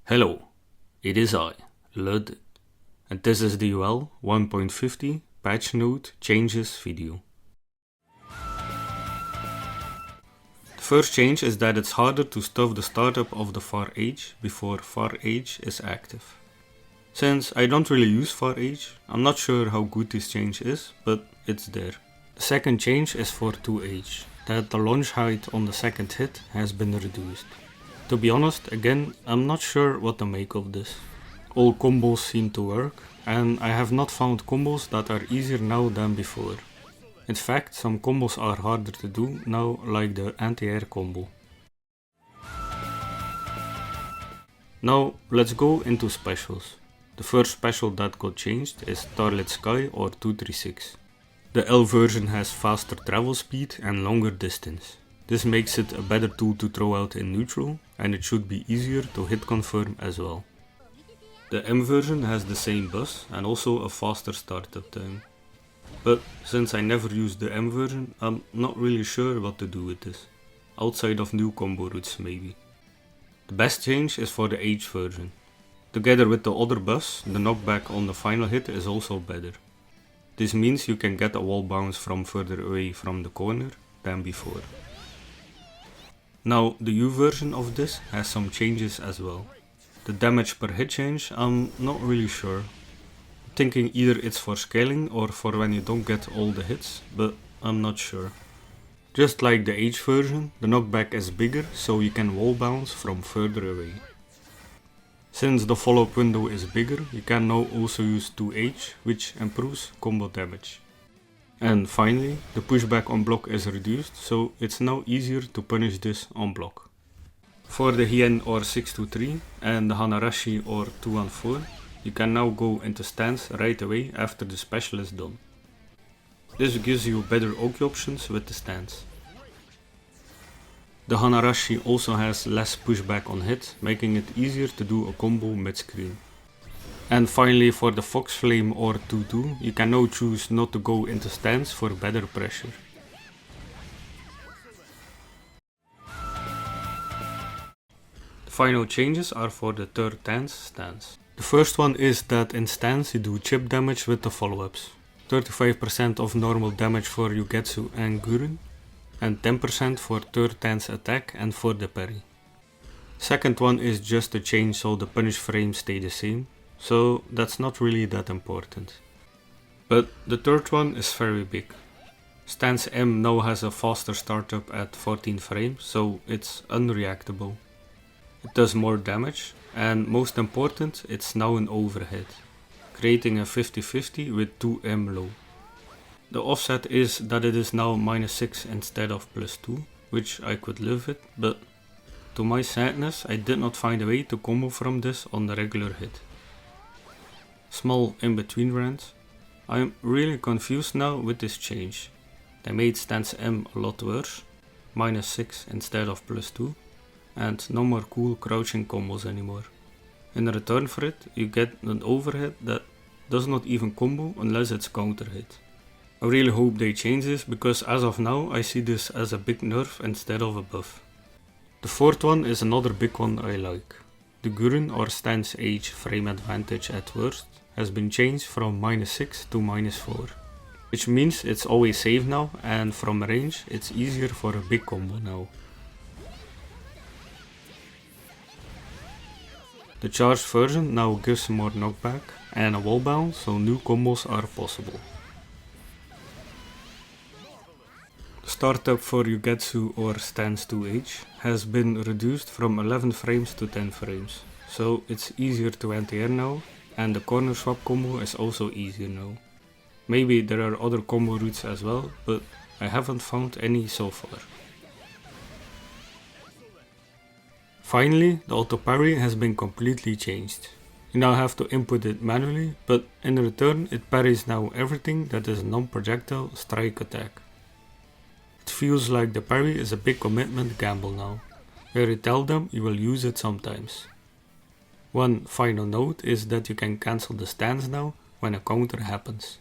Hello, it is I, Lud, and this is the Yuel 1.50 patch note changes video. The first change is that it's harder to stuff the startup of the far edge before far edge is active. Since I don't really use far edge, I'm not sure how good this change is, but it's there. The second change is for 2H, that the launch height on the second hit has been reduced. To be honest, again, I'm not sure what to make of this. All combos seem to work, and I have not found combos that are easier now than before. In fact, some combos are harder to do now, like the anti-air combo. Now, let's go into specials. The first special that got changed is Starlit Sky or 236. The L version has faster travel speed and longer distance. This makes it a better tool to throw out in neutral, and it should be easier to hit confirm as well. The M version has the same bus and also a faster startup time. But since I never used the M version, I'm not really sure what to do with this. Outside of new combo routes maybe. The best change is for the H version. Together with the other bus, the knockback on the final hit is also better. This means you can get a wall bounce from further away from the corner than before. Now, the U version of this has some changes as well. The damage per hit change, I'm not really sure. I'm thinking either it's for scaling or for when you don't get all the hits, but I'm not sure. Just like the H version, the knockback is bigger, so you can wall bounce from further away. Since the follow-up window is bigger, you can now also use 2H, which improves combo damage. And finally, the pushback on block is reduced, so it's now easier to punish this on block. For the Hien or 623 and the Hanarashi or 214, you can now go into stance right away after the special is done. This gives you better Oki options with the stance. The Hanarashi also has less pushback on hit, making it easier to do a combo mid-screen. And finally, for the Fox Flame or 2-2, you can now choose not to go into stance for better pressure. The final changes are for the third stance. The first one is that in stance you do chip damage with the follow-ups. 35% of normal damage for Yugetsu and Gurren, and 10% for third stance attack and for the parry. Second one is just a change so the punish frames stay the same. So that's not really that important. But the third one is very big. Stance M now has a faster startup at 14 frames, so it's unreactable. It does more damage, and most important, it's now an overhead, creating a 50-50 with 2M low. The offset is that it is now -6 instead of +2, which I could live with, but to my sadness I did not find a way to combo from this on the regular hit. Small in-between rant. I'm really confused now with this change. They made stance M a lot worse, -6 instead of +2, and no more cool crouching combos anymore. In return for it, you get an overhead that does not even combo unless it's counter hit. I really hope they change this, because as of now I see this as a big nerf instead of a buff. The fourth one is another big one I like. The Gurren or stance H frame advantage at worst has been changed from -6 to -4, which means it's always safe now, and from range it's easier for a big combo now. The charged version now gives more knockback and a wall bounce, so new combos are possible. The startup for Yugetsu or stance 2H has been reduced from 11 frames to 10 frames, so it's easier to anti-air now, and the corner swap combo is also easier now. Maybe there are other combo routes as well, but I haven't found any so far. Finally, the auto parry has been completely changed. You now have to input it manually, but in return it parries now everything that is non-projectile strike attack. It feels like the parry is a big commitment gamble now, where you tell them you will use it sometimes. One final note is that you can cancel the stance now when a counter happens.